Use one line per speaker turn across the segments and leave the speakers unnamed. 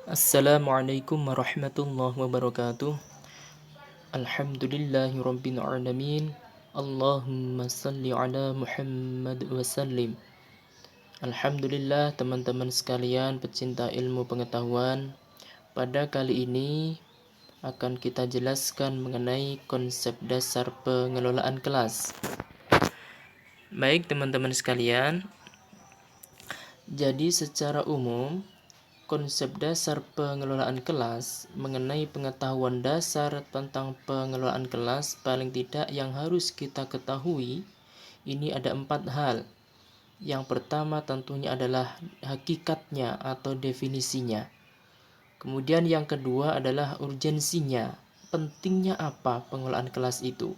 Assalamualaikum warahmatullahi wabarakatuh. Alhamdulillahi rabbil alamin. Allahumma salli ala Muhammad wa sallim. Alhamdulillah teman-teman sekalian pecinta ilmu pengetahuan. Pada kali ini akan kita jelaskan mengenai konsep dasar pengelolaan kelas. Baik teman-teman sekalian, jadi secara umum konsep dasar pengelolaan kelas mengenai pengetahuan dasar tentang pengelolaan kelas paling tidak yang harus kita ketahui ini ada 4 hal. Yang pertama tentunya adalah hakikatnya atau definisinya. Kemudian yang kedua adalah urgensinya, pentingnya apa pengelolaan kelas itu.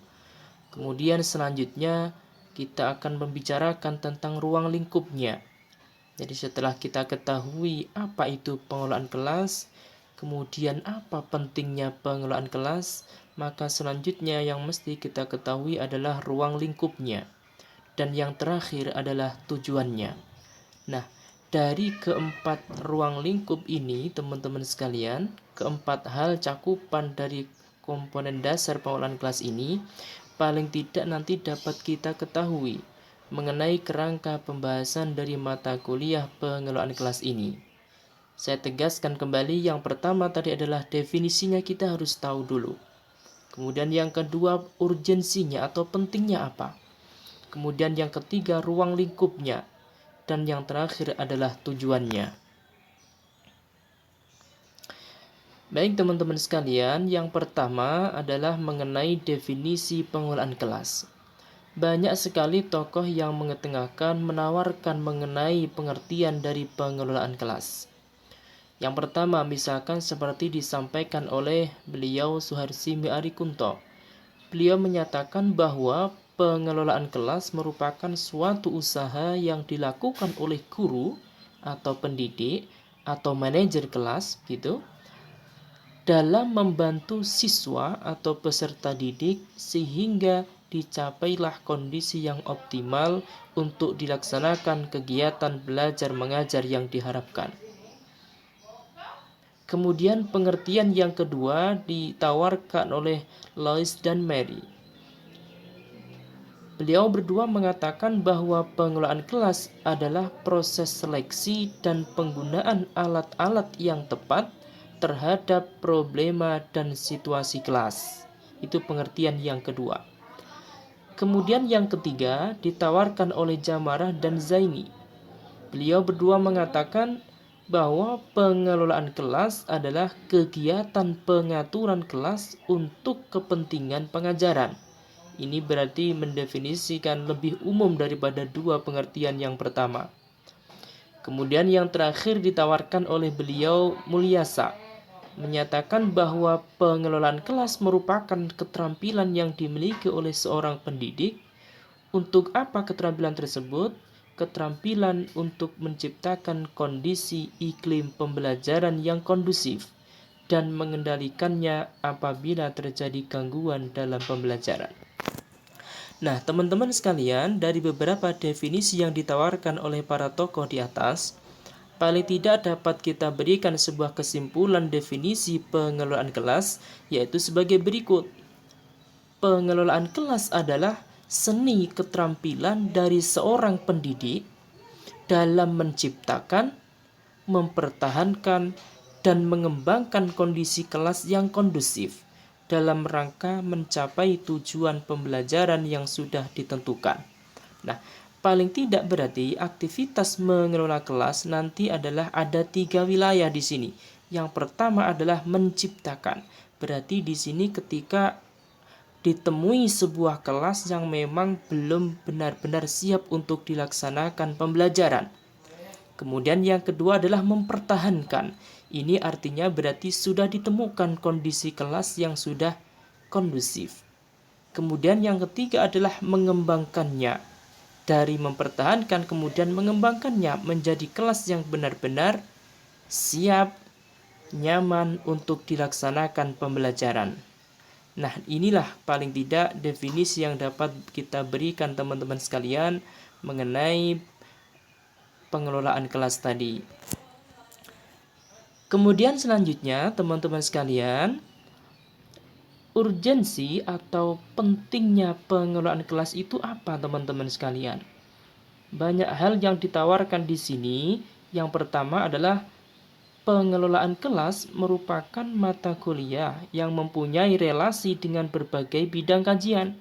Kemudian selanjutnya kita akan membicarakan tentang ruang lingkupnya. Jadi setelah kita ketahui apa itu pengelolaan kelas, kemudian apa pentingnya pengelolaan kelas, maka selanjutnya yang mesti kita ketahui adalah ruang lingkupnya. Dan yang terakhir adalah tujuannya. Nah, dari keempat ruang lingkup ini, teman-teman sekalian, keempat hal cakupan dari komponen dasar pengelolaan kelas ini, paling tidak nanti dapat kita ketahui mengenai kerangka pembahasan dari mata kuliah pengelolaan kelas ini. Saya tegaskan kembali, yang pertama tadi adalah definisinya kita harus tahu dulu. Kemudian yang kedua, urgensinya atau pentingnya apa. Kemudian yang ketiga, ruang lingkupnya. Dan yang terakhir adalah tujuannya. Baik teman-teman sekalian, yang pertama adalah mengenai definisi pengelolaan kelas. Banyak sekali tokoh yang mengetengahkan menawarkan mengenai pengertian dari pengelolaan kelas. Yang pertama misalkan seperti disampaikan oleh beliau Suharsi Miarikunto. Beliau menyatakan bahwa pengelolaan kelas merupakan suatu usaha yang dilakukan oleh guru atau pendidik atau manajer kelas gitu dalam membantu siswa atau peserta didik sehingga dicapailah kondisi yang optimal untuk dilaksanakan kegiatan belajar mengajar yang diharapkan. Kemudian pengertian yang kedua ditawarkan oleh Lois dan Mary. Beliau berdua mengatakan bahwa pengelolaan kelas adalah proses seleksi dan penggunaan alat-alat yang tepat terhadap problema dan situasi kelas. Itu pengertian yang kedua. Kemudian yang ketiga ditawarkan oleh Jamarah dan Zaini. Beliau berdua mengatakan bahwa pengelolaan kelas adalah kegiatan pengaturan kelas untuk kepentingan pengajaran. Ini berarti mendefinisikan lebih umum daripada dua pengertian yang pertama. Kemudian yang terakhir ditawarkan oleh beliau Mulyasa, menyatakan bahwa pengelolaan kelas merupakan keterampilan yang dimiliki oleh seorang pendidik. Untuk apa keterampilan tersebut? Keterampilan untuk menciptakan kondisi iklim pembelajaran yang kondusif dan mengendalikannya apabila terjadi gangguan dalam pembelajaran. Nah, teman-teman sekalian, dari beberapa definisi yang ditawarkan oleh para tokoh di atas, paling tidak dapat kita berikan sebuah kesimpulan definisi pengelolaan kelas, yaitu sebagai berikut. Pengelolaan kelas adalah seni keterampilan dari seorang pendidik dalam menciptakan, mempertahankan, dan mengembangkan kondisi kelas yang kondusif dalam rangka mencapai tujuan pembelajaran yang sudah ditentukan. Nah, paling tidak berarti aktivitas mengelola kelas nanti adalah ada 3 wilayah di sini. Yang pertama adalah menciptakan. Berarti di sini ketika ditemui sebuah kelas yang memang belum benar-benar siap untuk dilaksanakan pembelajaran. Kemudian yang kedua adalah mempertahankan. Ini artinya berarti sudah ditemukan kondisi kelas yang sudah kondusif. Kemudian yang ketiga adalah mengembangkannya. Dari mempertahankan kemudian mengembangkannya menjadi kelas yang benar-benar siap, nyaman untuk dilaksanakan pembelajaran. Nah, inilah paling tidak definisi yang dapat kita berikan teman-teman sekalian mengenai pengelolaan kelas tadi. Kemudian selanjutnya, teman-teman sekalian, urgensi atau pentingnya pengelolaan kelas itu apa, teman-teman sekalian? Banyak hal yang ditawarkan di sini. Yang pertama adalah pengelolaan kelas merupakan mata kuliah yang mempunyai relasi dengan berbagai bidang kajian.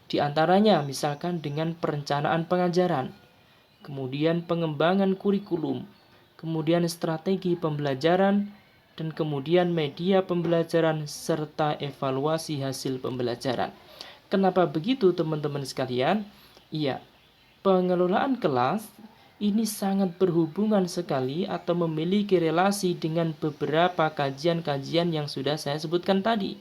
Di antaranya misalkan dengan perencanaan pengajaran, kemudian pengembangan kurikulum, kemudian strategi pembelajaran, dan kemudian media pembelajaran serta evaluasi hasil pembelajaran. Kenapa begitu, teman-teman sekalian? Iya, pengelolaan kelas ini sangat berhubungan sekali atau memiliki relasi dengan beberapa kajian-kajian yang sudah saya sebutkan tadi.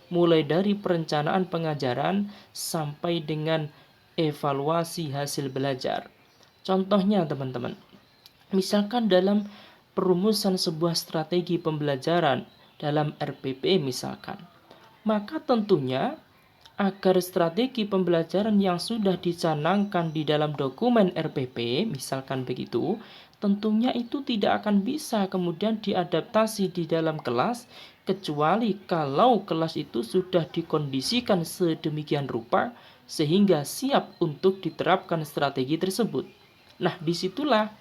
Mulai dari perencanaan pengajaran sampai dengan evaluasi hasil belajar. Contohnya, teman-teman, misalkan dalam perumusan sebuah strategi pembelajaran dalam RPP misalkan, maka tentunya agar strategi pembelajaran yang sudah dicanangkan di dalam dokumen RPP, misalkan begitu, tentunya itu tidak akan bisa kemudian diadaptasi di dalam kelas, kecuali kalau kelas itu sudah dikondisikan sedemikian rupa sehingga siap untuk diterapkan strategi tersebut. Nah, disitulah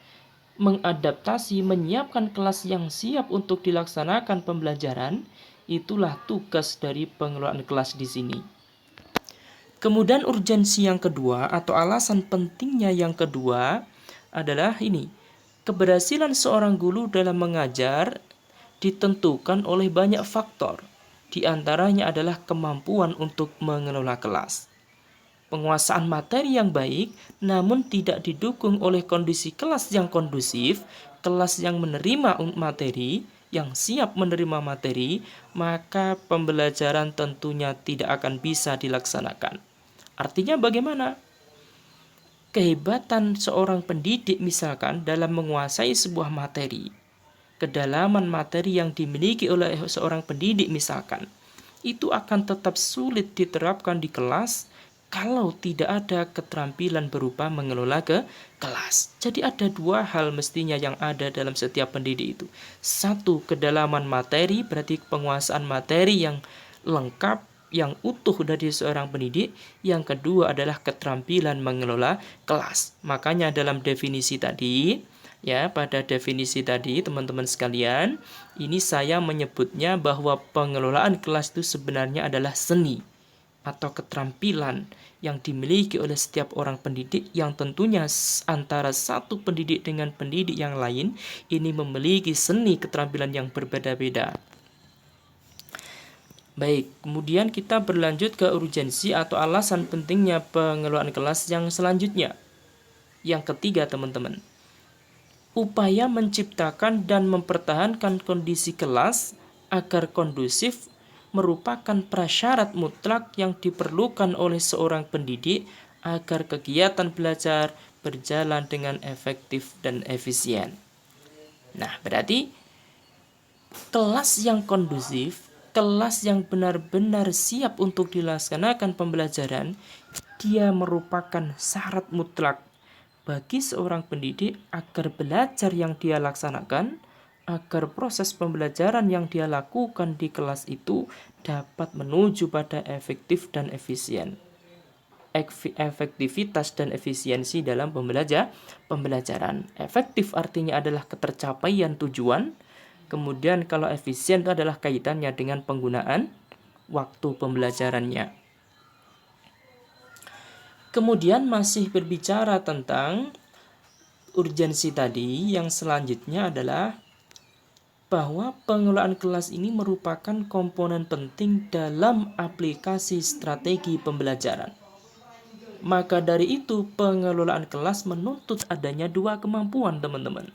mengadaptasi, menyiapkan kelas yang siap untuk dilaksanakan pembelajaran, itulah tugas dari pengelolaan kelas di sini. Kemudian urgensi yang kedua atau alasan pentingnya yang kedua adalah ini. Keberhasilan seorang guru dalam mengajar ditentukan oleh banyak faktor. Di antaranya adalah kemampuan untuk mengelola kelas. Penguasaan materi yang baik namun tidak didukung oleh kondisi kelas yang kondusif, kelas yang menerima materi, yang siap menerima materi, maka pembelajaran tentunya tidak akan bisa dilaksanakan. Artinya bagaimana? Kehebatan seorang pendidik misalkan dalam menguasai sebuah materi, kedalaman materi yang dimiliki oleh seorang pendidik misalkan, itu akan tetap sulit diterapkan di kelas kalau tidak ada keterampilan berupa mengelola kelas. Jadi ada dua hal mestinya yang ada dalam setiap pendidik itu. Satu, kedalaman materi, berarti penguasaan materi yang lengkap, yang utuh dari seorang pendidik. Yang kedua adalah keterampilan mengelola kelas. Makanya dalam definisi tadi, ya, pada definisi tadi teman-teman sekalian, ini saya menyebutnya bahwa pengelolaan kelas itu sebenarnya adalah seni atau keterampilan yang dimiliki oleh setiap orang pendidik, yang tentunya antara satu pendidik dengan pendidik yang lain ini memiliki seni keterampilan yang berbeda-beda. Baik, kemudian kita berlanjut ke urgensi atau alasan pentingnya pengelolaan kelas yang selanjutnya. Yang ketiga, teman-teman, upaya menciptakan dan mempertahankan kondisi kelas agar kondusif merupakan prasyarat mutlak yang diperlukan oleh seorang pendidik agar kegiatan belajar berjalan dengan efektif dan efisien. Nah, berarti kelas yang kondusif, kelas yang benar-benar siap untuk dilaksanakan pembelajaran, dia merupakan syarat mutlak bagi seorang pendidik agar belajar yang dia laksanakan, agar proses pembelajaran yang dia lakukan di kelas itu dapat menuju pada efektif dan efisien. Efektivitas dan efisiensi dalam pembelajaran. Efektif artinya adalah ketercapaian tujuan. Kemudian kalau efisien itu adalah kaitannya dengan penggunaan waktu pembelajarannya. Kemudian masih berbicara tentang urgensi tadi, yang selanjutnya adalah bahwa pengelolaan kelas ini merupakan komponen penting dalam aplikasi strategi pembelajaran. Maka dari itu pengelolaan kelas menuntut adanya dua kemampuan, teman-teman.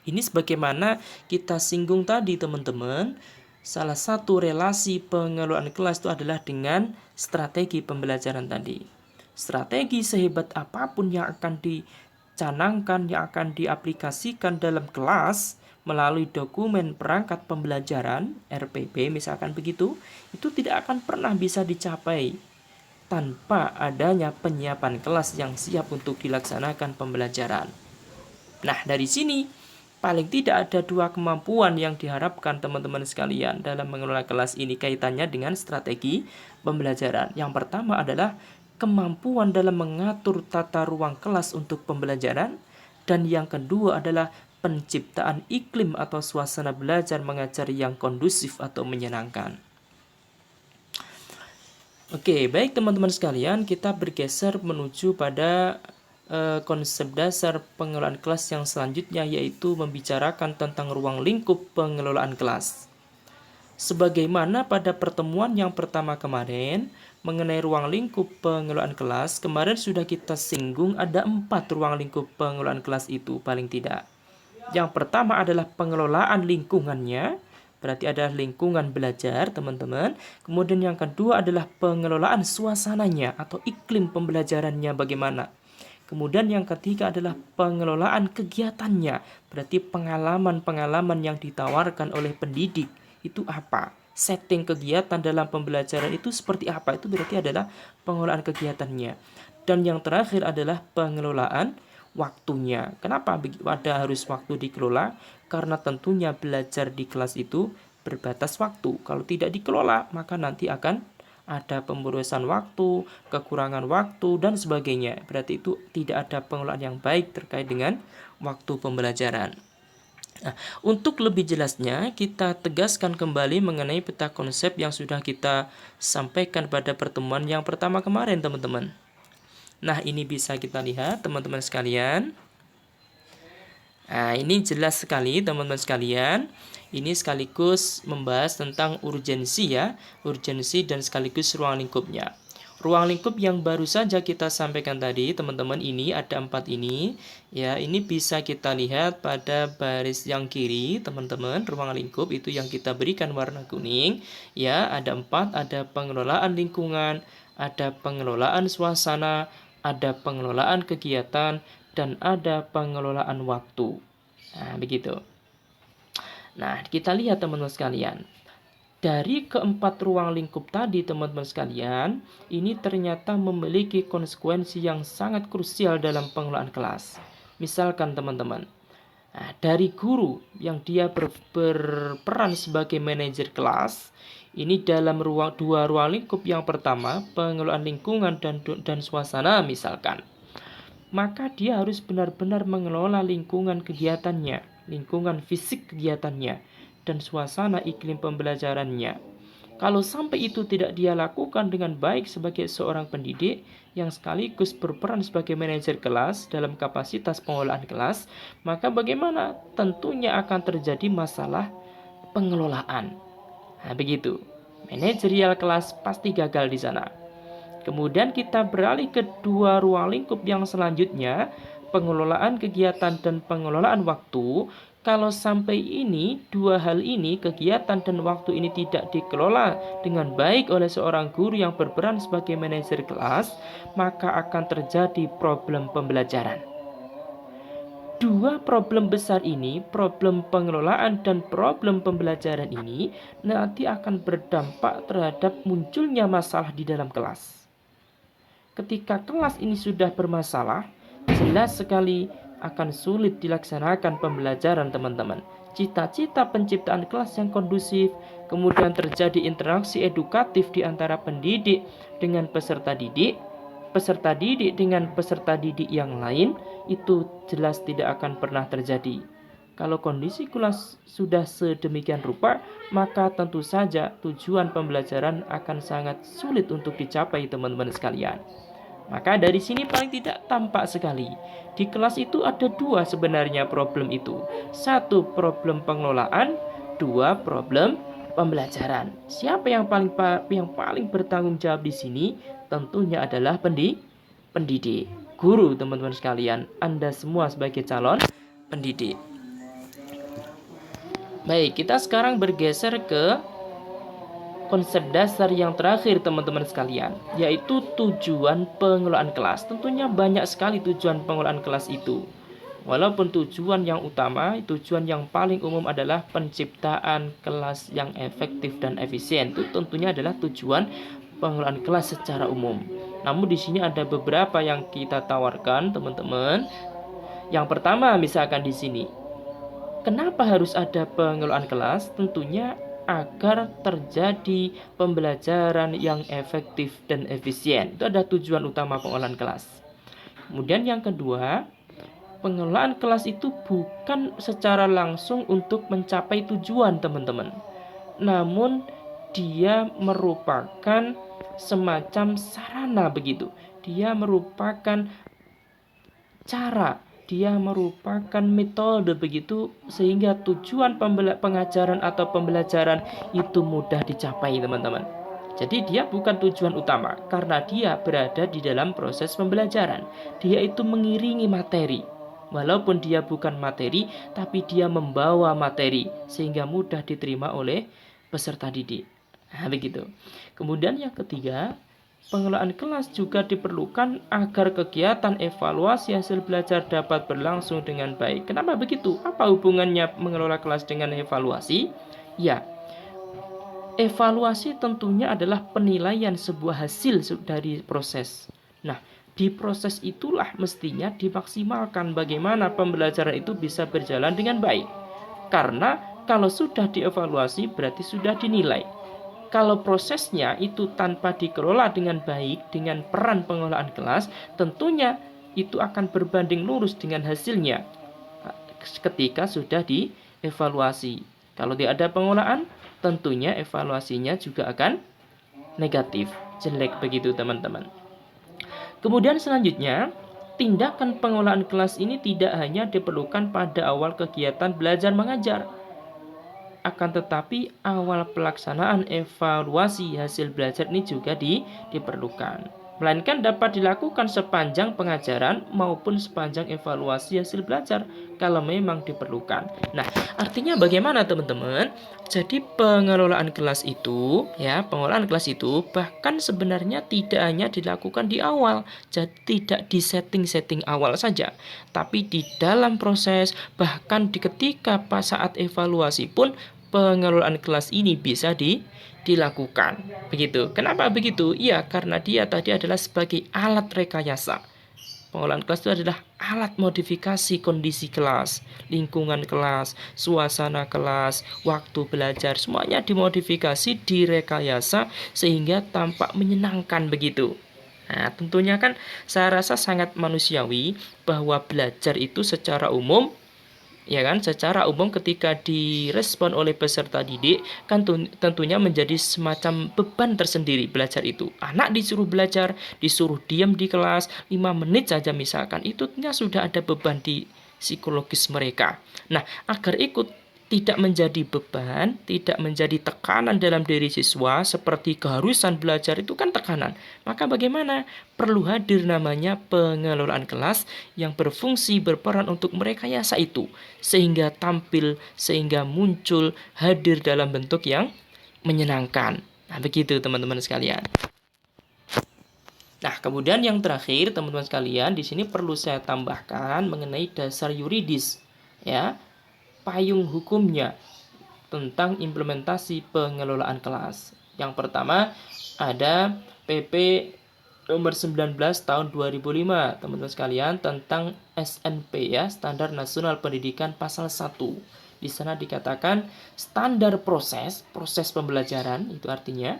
Ini sebagaimana kita singgung tadi, teman-teman. Salah satu relasi pengelolaan kelas itu adalah dengan strategi pembelajaran tadi. Strategi sehebat apapun yang akan dicanangkan, yang akan diaplikasikan dalam kelas melalui dokumen perangkat pembelajaran, RPP misalkan begitu, itu tidak akan pernah bisa dicapai tanpa adanya penyiapan kelas yang siap untuk dilaksanakan pembelajaran. Nah, dari sini paling tidak ada dua kemampuan yang diharapkan teman-teman sekalian dalam mengelola kelas ini kaitannya dengan strategi pembelajaran. Yang pertama adalah kemampuan dalam mengatur tata ruang kelas untuk pembelajaran, dan yang kedua adalah penciptaan iklim atau suasana belajar mengajar yang kondusif atau menyenangkan. Oke, baik teman-teman sekalian, kita bergeser menuju pada konsep dasar pengelolaan kelas yang selanjutnya, yaitu membicarakan tentang ruang lingkup pengelolaan kelas. Sebagaimana pada pertemuan yang pertama kemarin mengenai ruang lingkup pengelolaan kelas, kemarin sudah kita singgung ada 4 ruang lingkup pengelolaan kelas itu paling tidak. Yang pertama adalah pengelolaan lingkungannya, berarti ada lingkungan belajar teman-teman. Kemudian yang kedua adalah pengelolaan suasananya atau iklim pembelajarannya bagaimana. Kemudian yang ketiga adalah pengelolaan kegiatannya, berarti pengalaman-pengalaman yang ditawarkan oleh pendidik itu apa, setting kegiatan dalam pembelajaran itu seperti apa, itu berarti adalah pengelolaan kegiatannya. Dan yang terakhir adalah pengelolaan waktunya. Kenapa ada harus waktu dikelola? Karena tentunya belajar di kelas itu berbatas waktu. Kalau tidak dikelola, maka nanti akan ada pemborosan waktu, kekurangan waktu, dan sebagainya. Berarti itu tidak ada pengelolaan yang baik terkait dengan waktu pembelajaran. Nah, untuk lebih jelasnya, kita tegaskan kembali mengenai peta konsep yang sudah kita sampaikan pada pertemuan yang pertama kemarin, teman-teman. Nah, ini bisa kita lihat, teman-teman sekalian. Nah, ini jelas sekali, teman-teman sekalian. Ini sekaligus membahas tentang urgensi ya, urgensi dan sekaligus ruang lingkupnya. Ruang lingkup yang baru saja kita sampaikan tadi, teman-teman, ini ada 4 ini. Ya, ini bisa kita lihat pada baris yang kiri, teman-teman. Ruang lingkup itu yang kita berikan warna kuning. Ya, ada 4, ada pengelolaan lingkungan, ada pengelolaan suasana, ada pengelolaan kegiatan, dan ada pengelolaan waktu. Nah, begitu. Nah, kita lihat teman-teman sekalian. Dari keempat ruang lingkup tadi, teman-teman sekalian, ini ternyata memiliki konsekuensi yang sangat krusial dalam pengelolaan kelas. Misalkan teman-teman, dari guru yang dia berperan sebagai manajer kelas, ini dalam dua ruang lingkup yang pertama, pengelolaan lingkungan dan suasana misalkan. Maka dia harus benar-benar mengelola lingkungan kegiatannya, lingkungan fisik kegiatannya, dan suasana iklim pembelajarannya. Kalau sampai itu tidak dia lakukan dengan baik sebagai seorang pendidik yang sekaligus berperan sebagai manajer kelas dalam kapasitas pengelolaan kelas, maka bagaimana? Tentunya akan terjadi masalah pengelolaan. Nah, begitu. Manajerial kelas pasti gagal di sana. Kemudian kita beralih ke dua ruang lingkup yang selanjutnya, pengelolaan kegiatan dan pengelolaan waktu. Kalau sampai ini, dua hal ini, kegiatan dan waktu ini tidak dikelola dengan baik oleh seorang guru yang berperan sebagai manajer kelas, maka akan terjadi problem pembelajaran. Dua problem besar ini, problem pengelolaan dan problem pembelajaran ini, nanti akan berdampak terhadap munculnya masalah di dalam kelas. Ketika kelas ini sudah bermasalah, jelas sekali akan sulit dilaksanakan pembelajaran teman-teman. Cita-cita penciptaan kelas yang kondusif, kemudian terjadi interaksi edukatif di antara pendidik dengan peserta didik dengan peserta didik yang lain, itu jelas tidak akan pernah terjadi. Kalau kondisi kelas sudah sedemikian rupa, maka tentu saja tujuan pembelajaran akan sangat sulit untuk dicapai teman-teman sekalian. Maka dari sini paling tidak tampak sekali di kelas itu ada dua sebenarnya problem itu. Satu problem pengelolaan, dua problem pembelajaran. Siapa yang paling bertanggung jawab di sini? Tentunya adalah pendidik, guru teman-teman sekalian. Anda semua sebagai calon pendidik. Baik, kita sekarang bergeser ke konsep dasar yang terakhir teman-teman sekalian, yaitu tujuan pengelolaan kelas. Tentunya banyak sekali tujuan pengelolaan kelas itu. Walaupun tujuan yang utama, tujuan yang paling umum adalah penciptaan kelas yang efektif dan efisien. Itu tentunya adalah tujuan pengelolaan kelas secara umum. Namun di sini ada beberapa yang kita tawarkan, teman-teman. Yang pertama misalkan di sini, Kenapa harus ada pengelolaan kelas? Tentunya agar terjadi pembelajaran yang efektif dan efisien. Itu ada tujuan utama pengelolaan kelas. Kemudian yang kedua, pengelolaan kelas itu bukan secara langsung untuk mencapai tujuan teman-teman. Namun dia merupakan semacam sarana begitu. Dia merupakan cara, dia merupakan metode begitu, sehingga tujuan pengajaran atau pembelajaran itu mudah dicapai teman-teman. Jadi dia bukan tujuan utama karena dia berada di dalam proses pembelajaran. Dia itu mengiringi materi. Walaupun dia bukan materi, tapi dia membawa materi sehingga mudah diterima oleh peserta didik. Nah, begitu. Kemudian yang ketiga, pengelolaan kelas juga diperlukan agar kegiatan evaluasi hasil belajar dapat berlangsung dengan baik. Kenapa begitu? Apa hubungannya mengelola kelas dengan evaluasi? Ya, evaluasi tentunya adalah penilaian sebuah hasil dari proses. Nah, di proses itulah mestinya dimaksimalkan bagaimana pembelajaran itu bisa berjalan dengan baik. Karena kalau sudah dievaluasi berarti sudah dinilai. Kalau prosesnya itu tanpa dikelola dengan baik dengan peran pengelolaan kelas, tentunya itu akan berbanding lurus dengan hasilnya ketika sudah dievaluasi. Kalau tidak ada pengelolaan, tentunya evaluasinya juga akan negatif, jelek begitu teman-teman. Kemudian selanjutnya, tindakan pengelolaan kelas ini tidak hanya diperlukan pada awal kegiatan belajar mengajar, akan tetapi awal pelaksanaan evaluasi hasil belajar ini juga diperlukan. Melainkan dapat dilakukan sepanjang pengajaran maupun sepanjang evaluasi hasil belajar kalau memang diperlukan. Nah, artinya bagaimana teman-teman? Jadi pengelolaan kelas itu, pengelolaan kelas itu bahkan sebenarnya tidak hanya dilakukan di awal, jadi tidak di setting-setting awal saja, tapi di dalam proses, bahkan ketika pas saat evaluasi pun pengelolaan kelas ini bisa dilakukan. Begitu. Kenapa begitu? Ya, karena dia tadi adalah sebagai alat rekayasa. Pengelolaan kelas itu adalah alat modifikasi kondisi kelas, lingkungan kelas, suasana kelas, waktu belajar, semuanya dimodifikasi, direkayasa sehingga tampak menyenangkan begitu. Nah, tentunya kan saya rasa sangat manusiawi bahwa belajar itu secara umum, secara umum ketika direspon oleh peserta didik kan tentunya menjadi semacam beban tersendiri belajar itu. Anak disuruh belajar, disuruh diam di kelas 5 menit saja misalkan, itu sudah ada beban di psikologis mereka. Nah, agar ikut tidak menjadi beban, tidak menjadi tekanan dalam diri siswa seperti keharusan belajar itu kan tekanan. Maka bagaimana? Perlu hadir namanya pengelolaan kelas yang berfungsi berperan untuk merekayasa itu sehingga tampil, sehingga muncul, hadir dalam bentuk yang menyenangkan. Nah, begitu teman-teman sekalian. Nah, kemudian yang terakhir teman-teman sekalian, di sini perlu saya tambahkan mengenai dasar yuridis, payung hukumnya tentang implementasi pengelolaan kelas. Yang pertama ada PP nomor 19 tahun 2005, teman-teman sekalian, tentang SNP Standar Nasional Pendidikan pasal 1. Di sana dikatakan standar proses pembelajaran itu artinya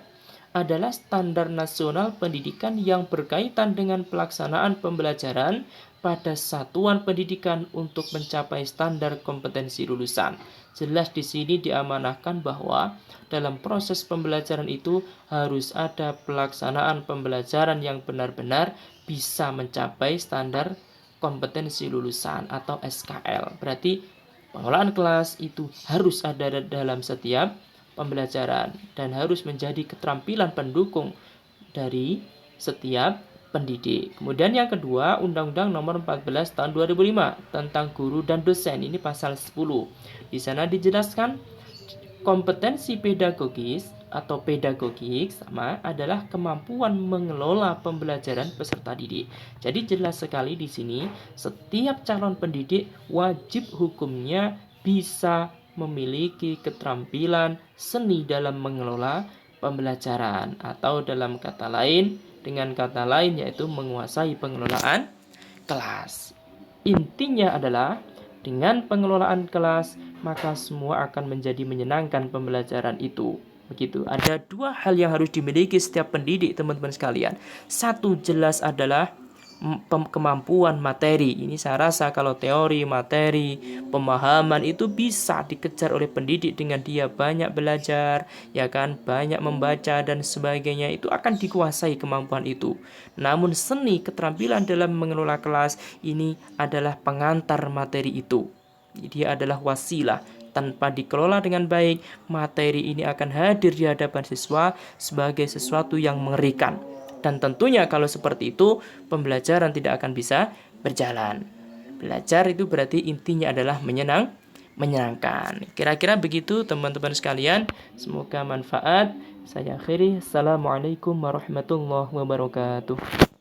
adalah standar nasional pendidikan yang berkaitan dengan pelaksanaan pembelajaran pada satuan pendidikan untuk mencapai standar kompetensi lulusan. Jelas di sini diamanahkan bahwa dalam proses pembelajaran itu harus ada pelaksanaan pembelajaran yang benar-benar bisa mencapai standar kompetensi lulusan atau SKL. Berarti pengelolaan kelas itu harus ada dalam setiap pembelajaran dan harus menjadi keterampilan pendukung dari setiap pendidik. Kemudian yang kedua, Undang-Undang Nomor 14 Tahun 2005 tentang guru dan dosen, ini pasal 10. Di sana dijelaskan kompetensi pedagogis atau pedagogik sama adalah kemampuan mengelola pembelajaran peserta didik. Jadi jelas sekali di sini setiap calon pendidik wajib hukumnya bisa memiliki keterampilan seni dalam mengelola pembelajaran, atau dengan kata lain yaitu menguasai pengelolaan kelas. Intinya adalah Dengan pengelolaan kelas, maka semua akan menjadi menyenangkan pembelajaran itu. Begitu. Ada dua hal yang harus dimiliki setiap pendidik, teman-teman sekalian. Satu jelas adalah kemampuan materi. Ini saya rasa kalau teori, materi, pemahaman itu bisa dikejar oleh pendidik dengan dia banyak belajar, ya kan, banyak membaca dan sebagainya, itu akan dikuasai kemampuan itu. Namun seni keterampilan dalam mengelola kelas ini adalah pengantar materi itu. Dia adalah wasilah. Tanpa dikelola dengan baik, materi ini akan hadir di hadapan siswa sebagai sesuatu yang mengerikan. Dan tentunya kalau seperti itu, pembelajaran tidak akan bisa berjalan. Belajar itu berarti intinya adalah menyenangkan. Kira-kira begitu teman-teman sekalian. Semoga manfaat. Saya akhiri. Assalamualaikum warahmatullahi wabarakatuh.